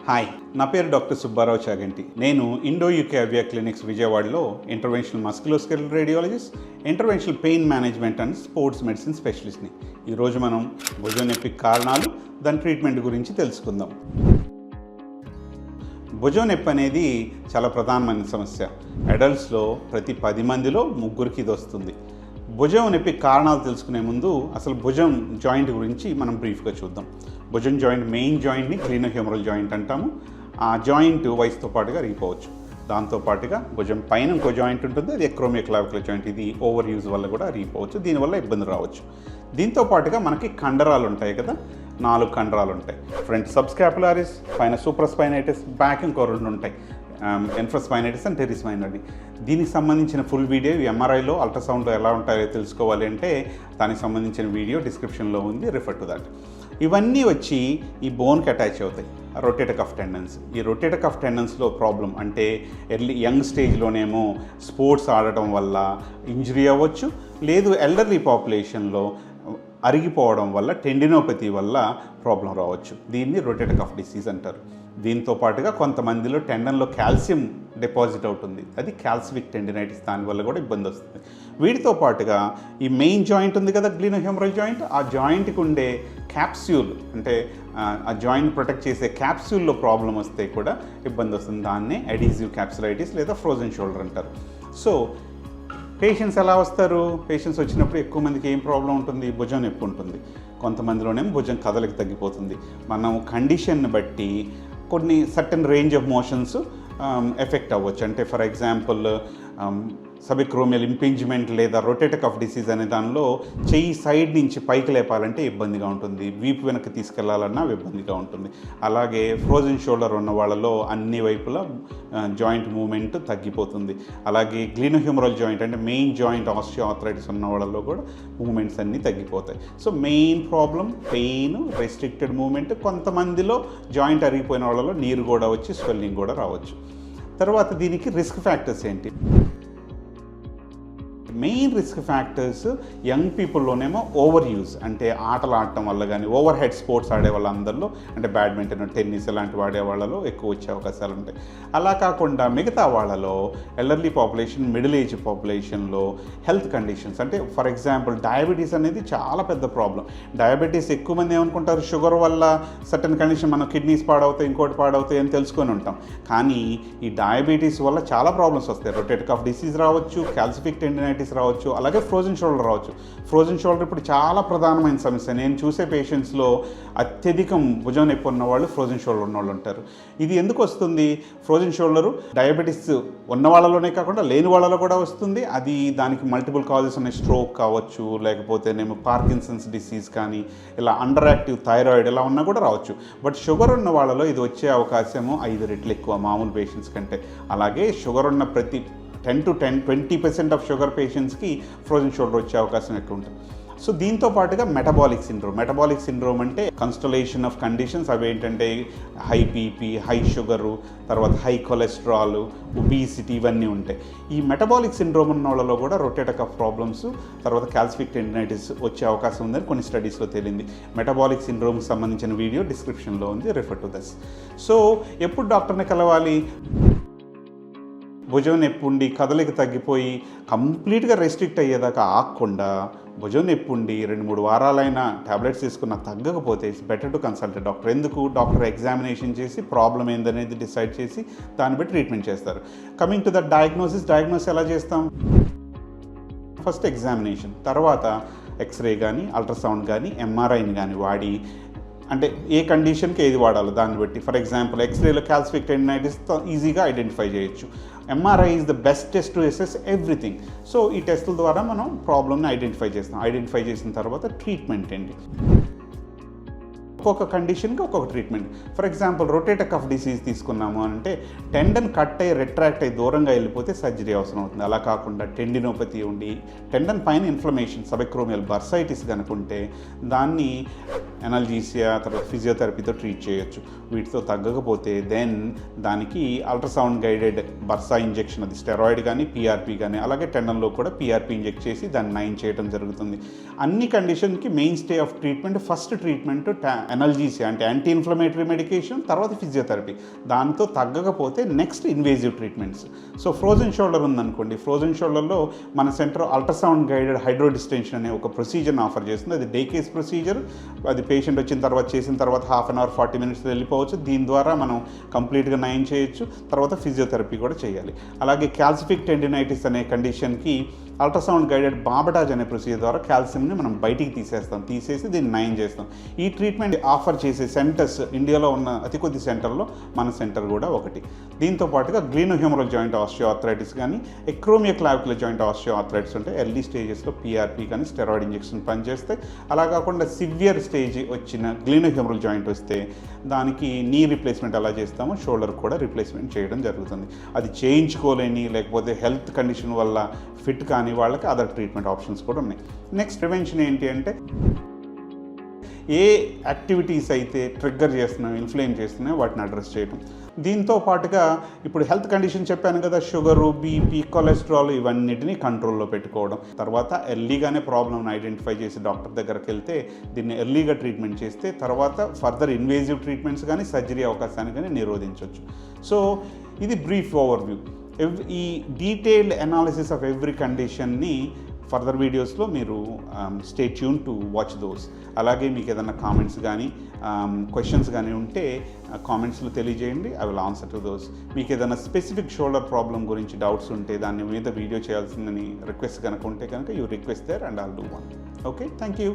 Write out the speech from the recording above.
Hi, నా పేరు doctor Subbarao Chaganti. నేను ఇండో యూకే అవియా క్లినిక్స్ విజయవాడలో interventional musculoskeletal radiologist, interventional pain management and sports medicine స్పెషలిస్ట్ని. ఈరోజు మనం భుజం నొప్పికి కారణాలు, దాని ట్రీట్మెంట్ గురించి తెలుసుకుందాం. భుజం నొప్పి అనేది చాలా ప్రధానమైన సమస్య. అడల్ట్స్లో ప్రతి 10 మందిలో 3కి ఇది వస్తుంది. భుజం నొప్పి కారణాలు తెలుసుకునే ముందు అసలు భుజం జాయింట్ గురించి మనం బ్రీఫ్గా చూద్దాం. భుజం జాయింట్, మెయిన్ జాయింట్ని గ్లీనోహ్యూమరల్ జాయింట్ అంటాము. ఆ జాయింట్ వయసుతో పాటుగా అరిగిపోవచ్చు. దాంతోపాటుగా భుజం పైన ఇంకో జాయింట్ ఉంటుంది, అది ఎక్రోమియోక్లావికులర్ జాయింట్. ఇది ఓవర్ యూజ్ వల్ల కూడా అరిగిపోవచ్చు, దీనివల్ల ఇబ్బంది రావచ్చు. దీంతో పాటుగా మనకి కండరాలు ఉంటాయి కదా, 4 కండరాలు ఉంటాయి. ఫ్రంట్ సబ్స్కాపులారిస్, పైన సూప్రాస్పైనైటిస్, బ్యాక్ ఇంకో 2 ఉంటాయి, ఇన్ఫ్రాస్పైనైటిస్ అండ్ టెరిస్పైనైటిస్. దీనికి సంబంధించిన ఫుల్ వీడియో ఎంఆర్ఐలో, అల్ట్రాసౌండ్లో ఎలా ఉంటాయో తెలుసుకోవాలి అంటే దానికి సంబంధించిన వీడియో డిస్క్రిప్షన్లో ఉంది, రిఫర్ టు దట్. ఇవన్నీ వచ్చి ఈ బోన్కి అటాచ్ అవుతాయి, రొటేటర్ కఫ్ టెండన్స్. ఈ రొటేటర్ కఫ్ టెండన్స్లో ప్రాబ్లం అంటే యంగ్ స్టేజ్లోనేమో స్పోర్ట్స్ ఆడటం వల్ల ఇంజరీ అవ్వచ్చు, లేదు ఎల్డర్లీ పాపులేషన్లో అరిగిపోవడం వల్ల, టెండినోపతి వల్ల ప్రాబ్లం రావచ్చు. దీన్ని రొటేటర్ కఫ్ డిసీజ్ అంటారు. దీంతో పాటుగా కొంతమందిలో టెండన్లో కాల్షియం డిపాజిట్ అవుతుంది, అది కాల్సిఫిక్ టెండినైటిస్, దానివల్ల కూడా ఇబ్బంది వస్తుంది. వీటితో పాటుగా ఈ మెయిన్ జాయింట్ ఉంది కదా, గ్లీనోహ్యూమరల్ జాయింట్, ఆ జాయింట్కి ఉండే క్యాప్స్యూల్ అంటే ఆ జాయింట్ ప్రొటెక్ట్ చేసే క్యాప్స్యూల్లో ప్రాబ్లం వస్తే కూడా ఇబ్బంది వస్తుంది. దాన్నే అడిజివ్ క్యాప్సులైటిస్ లేదా ఫ్రోజన్ షోల్డర్ అంటారు. సో పేషెంట్స్ ఎలా వస్తారు? పేషెంట్స్ వచ్చినప్పుడు ఎక్కువ మందికి ఏం ప్రాబ్లం ఉంటుంది? భుజం నొప్పి ఉంటుంది. కొంతమందిలోనేమో భుజం కదలిక తగ్గిపోతుంది. మనం కండిషన్ని బట్టి కొన్ని certain range of motions effect అవ్వచ్చు. అంటే ఫర్ ఎగ్జాంపుల్ సబిక్రోమియల్ ఇంపింజ్మెంట్ లేదా రొటేటర్ కఫ్ డిసీజ్ అనే దానిలో చెయ్యి సైడ్ నుంచి పైకి లేపాలంటే ఇబ్బందిగా ఉంటుంది, వీపు వెనక్కి తీసుకెళ్లాలన్నా ఇబ్బందిగా ఉంటుంది. అలాగే ఫ్రోజన్ షోల్డర్ ఉన్న వాళ్ళలో అన్ని వైపులా జాయింట్ మూమెంట్ తగ్గిపోతుంది. అలాగే గ్లీనోహ్యూమరల్ జాయింట్ అంటే మెయిన్ జాయింట్ ఆస్టియోఆర్థరైటిస్ ఉన్న వాళ్ళలో కూడా మూమెంట్స్ అన్నీ తగ్గిపోతాయి. So main problem pain, restricted movement. కొంతమందిలో జాయింట్ అరిగిపోయిన వాళ్ళలో నీరు కూడా వచ్చి స్వెల్లింగ్ కూడా రావచ్చు. తర్వాత దీనికి రిస్క్ ఫ్యాక్టర్స్ ఏంటి? మెయిన్ రిస్క్ ఫ్యాక్టర్స్ యంగ్ పీపుల్లోనేమో ఓవర్ యూజ్, అంటే ఆటలు ఆడటం వల్ల కానీ, ఓవర్ హెడ్ స్పోర్ట్స్ ఆడే వాళ్ళందరిలో, అంటే బ్యాడ్మింటన్, టెన్నిస్ ఇలాంటివి ఆడే వాళ్ళలో ఎక్కువ వచ్చే అవకాశాలు ఉంటాయి. అలా కాకుండా మిగతా వాళ్ళలో ఎల్డర్లీ పాపులేషన్, మిడిల్ ఏజ్ పాపులేషన్లో హెల్త్ కండిషన్స్, అంటే ఫర్ ఎగ్జాంపుల్ డయాబెటీస్ అనేది చాలా పెద్ద ప్రాబ్లం. డయాబెటీస్ ఎక్కువ మంది ఏమనుకుంటారు, షుగర్ వల్ల సర్టన్ కండిషన్, మన కిడ్నీస్ పాడవుతాయి, ఇంకోటి పాడవుతాయి అని తెలుసుకొని ఉంటాం. కానీ ఈ డయాబెటీస్ వల్ల చాలా ప్రాబ్లమ్స్ వస్తాయి. రొటేటర్ కఫ్ డిసీజ్ రావచ్చు, కాల్సిఫిక్ టెండినైటిస్ రావచ్చు, అలాగే ఫ్రోజన్ షోల్డర్ రావచ్చు. ఫ్రోజన్ షోల్డర్ ఇప్పుడు చాలా ప్రధానమైన సమస్య. నేను చూసే పేషెంట్స్లో అత్యధికం భుజం నొప్పి ఉన్నవాళ్ళు ఫ్రోజన్ షోల్డర్ ఉన్నవాళ్ళు ఉంటారు. ఇది ఎందుకు వస్తుంది? ఫ్రోజన్ షోల్డరు డయాబెటీస్ ఉన్న వాళ్ళలోనే కాకుండా లేని వాళ్ళలో కూడా వస్తుంది. అది దానికి మల్టిపుల్ కాజెస్ ఉన్నాయి. స్ట్రోక్ కావచ్చు, లేకపోతేనేమో పార్కిన్సన్స్ డిసీజ్ కానీ, ఇలా అండర్ యాక్టివ్ థైరాయిడ్ ఇలా ఉన్నా కూడా రావచ్చు. బట్ షుగర్ ఉన్న వాళ్ళలో ఇది వచ్చే అవకాశము 5 రెట్లు ఎక్కువ మామూలు పేషెంట్స్ కంటే. అలాగే షుగర్ ఉన్న ప్రతి 10 to 20% ఆఫ్ షుగర్ పేషెంట్స్కి ఫ్రోజన్ షోల్డర్ వచ్చే అవకాశం ఎక్కువ ఉంటుంది. సో దీంతో పాటుగా మెటబాలిక్ సిండ్రోమ్ అంటే కన్స్టలేషన్ ఆఫ్ కండిషన్స్. అవి ఏంటంటే హై బీపీ, హై షుగరు, తర్వాత హై కొలెస్ట్రాల్, ఒబీసిటీ, ఇవన్నీ ఉంటాయి. ఈ మెటబాలిక్ సిండ్రోమ్ ఉన్న వాళ్ళలో కూడా రొటేటర్ కఫ్ ప్రాబ్లమ్స్, తర్వాత కాల్సిఫిక్ టెండినైటిస్ వచ్చే అవకాశం ఉందని కొన్ని స్టడీస్లో తేలింది. మెటబాలిక్ సిండ్రోమ్కి సంబంధించిన వీడియో డిస్క్రిప్షన్లో ఉంది, రిఫర్ టు దస్. సో ఎప్పుడు డాక్టర్ని కలవాలి? భుజం నొప్పి ఉండి కదలిక తగ్గిపోయి కంప్లీట్గా రెస్ట్రిక్ట్ అయ్యేదాకా ఆగకుండా, భుజం నొప్పి ఉండి 2-3 వారాలైనా ట్యాబ్లెట్స్ తీసుకున్న తగ్గకపోతే it's better to consult doctor. ఎందుకు? డాక్టర్ ఎగ్జామినేషన్ చేసి ప్రాబ్లం ఏందనేది డిసైడ్ చేసి దాన్ని బట్టి ట్రీట్మెంట్ చేస్తారు. కమింగ్ టు ద డయాగ్నోసిస్ ఎలా చేస్తాం? ఫస్ట్ ఎగ్జామినేషన్, తర్వాత ఎక్స్రే కానీ, అల్ట్రాసౌండ్ కానీ, ఎంఆర్ఐని కానీ వాడి, అంటే ఏ కండిషన్కి ఏది వాడాలో దాన్ని బట్టి. ఫర్ ఎగ్జాంపుల్ ఎక్స్రేలో కాల్సిఫిక్ టెండినైటిస్ ఈజీగా ఐడెంటిఫై చేయొచ్చు. MRI is the best test to assess everything. So ఈ టెస్టుల ద్వారా మనం ప్రాబ్లమ్ని ఐడెంటిఫై చేస్తాం. ఐడెంటిఫై చేసిన తర్వాత ట్రీట్మెంట్ ఏంటి? ఒక్కొక్క కండిషన్కి ఒక్కొక్క treatment. For example rotator cuff disease తీసుకున్నాము అంటే టెండన్ కట్ అయ్యి రెట్రాక్ట్ అయ్యి దూరంగా వెళ్ళిపోతే సర్జరీ అవసరం అవుతుంది. అలా కాకుండా టెండినోపతి ఉండి టెండన్ పైన ఇన్ఫ్లమేషన్, సబెక్రోమియల్ బర్సైటిస్ కనుకుంటే దాన్ని ఎనాల్జీసియా, తర్వాత ఫిజియోథెరపీతో ట్రీట్ చేయొచ్చు. వీటితో తగ్గకపోతే దెన్ దానికి అల్ట్రాసౌండ్ గైడెడ్ బర్సా ఇంజెక్షన్, అది స్టెరాయిడ్ కానీ, పీఆర్పీ కానీ, అలాగే టెండన్లో కూడా పీఆర్పీ ఇంజెక్ట్ చేసి దాన్ని నయం చేయడం జరుగుతుంది. అన్ని కండిషన్కి mainstay of treatment, first treatment analgesia అంటే యాంటీ ఇన్ఫ్లమేటరీ మెడికేషన్, తర్వాత ఫిజియోథెరపీ. దాంతో తగ్గకపోతే next invasive treatments. So frozen shoulder ఉందనుకోండి, ఫ్రోజన్ షోల్డర్లో మన centre ultrasound guided hydro distension అనే ఒక ప్రొసీజర్ని ఆఫర్ చేస్తుంది. అది డే కేస్ ప్రొసీజర్. అది పేషెంట్ వచ్చిన తర్వాత చేసిన తర్వాత హాఫ్ అన్ అవర్ 40 minutes వెళ్ళిపోవచ్చు. దీని ద్వారా మనం కంప్లీట్గా నయం చేయొచ్చు. తర్వాత ఫిజియోథెరపీ కూడా చేయాలి. అలాగే క్యాల్సిఫిక్ టెండినైటిస్ అనే కండిషన్కి అల్ట్రాసౌండ్ గైడెడ్ బాబటాజ్ అనే ప్రొసీజర్ ద్వారా కాల్షియంని మనం బయటికి తీసేసి దీన్ని నయం చేస్తాం. ఈ ట్రీట్మెంట్ ఆఫర్ చేసే సెంటర్స్ ఇండియాలో ఉన్న అతి కొద్ది సెంటర్లో మన సెంటర్ కూడా ఒకటి. దీంతో పాటుగా గ్లీనోహ్యూమరల్ జాయింట్ ఆస్టియోఆర్థరైటిస్ కానీ, ఎక్రోమియో క్లావిక్యులర్ జాయింట్ ఆస్టియోఆర్థరైటిస్ ఉంటే ఎర్లీ స్టేజెస్లో పీఆర్పీ కానీ స్టెరాయిడ్ ఇంజెక్షన్ పనిచేస్తాయి. అలా కాకుండా సివియర్ స్టేజ్ వచ్చిన గ్లీనోహ్యూమరల్ జాయింట్ వస్తే దానికి నీ రీప్లేస్మెంట్ ఎలా చేస్తామో షోల్డర్ కూడా రీప్లేస్మెంట్ చేయడం జరుగుతుంది. అది చేయించుకోలేని లేకపోతే హెల్త్ కండిషన్ వల్ల ఫిట్ కానీ వాళ్ళకి అదర్ ట్రీట్మెంట్ ఆప్షన్స్ కూడా ఉన్నాయి. నెక్స్ట్ ప్రివెన్షన్ ఏంటి అంటే ఏ యాక్టివిటీస్ అయితే ట్రిగ్గర్ చేస్తున్నాయో, ఇన్ఫ్లేమ్ చేస్తున్నాయో వాటిని అడ్రస్ చేయడం. దీంతో పాటుగా ఇప్పుడు హెల్త్ కండిషన్ చెప్పాను కదా, షుగరు, బీపీ, కొలెస్ట్రాల్, ఇవన్నిటిని కంట్రోల్లో పెట్టుకోవడం. తర్వాత ఎర్లీగానే ప్రాబ్లమ్ని ఐడెంటిఫై చేసి డాక్టర్ దగ్గరికి వెళ్తే దీన్ని ఎర్లీగా ట్రీట్మెంట్ చేస్తే తర్వాత ఫర్దర్ ఇన్వేజివ్ ట్రీట్మెంట్స్ కానీ సర్జరీ అవకాశాన్ని కానీ నిరోధించవచ్చు. సో ఇది బ్రీఫ్ ఓవర్వ్యూ. ఈ డీటెయిల్డ్ అనాలిసిస్ ఆఫ్ ఎవ్రీ కండిషన్ని ఫర్దర్ వీడియోస్లో మీరు stay tune to watch those. అలాగే మీకు ఏదైనా కామెంట్స్ కానీ క్వశ్చన్స్ కానీ ఉంటే కామెంట్స్లో తెలియజేయండి. I will answer to those. మీకు ఏదైనా స్పెసిఫిక్ షోల్డర్ ప్రాబ్లం గురించి డౌట్స్ ఉంటే దాని మీద వీడియో చేయాల్సిందని రిక్వెస్ట్ కనుక ఉంటే కనుక you request there and I'll do one. Okay, thank you.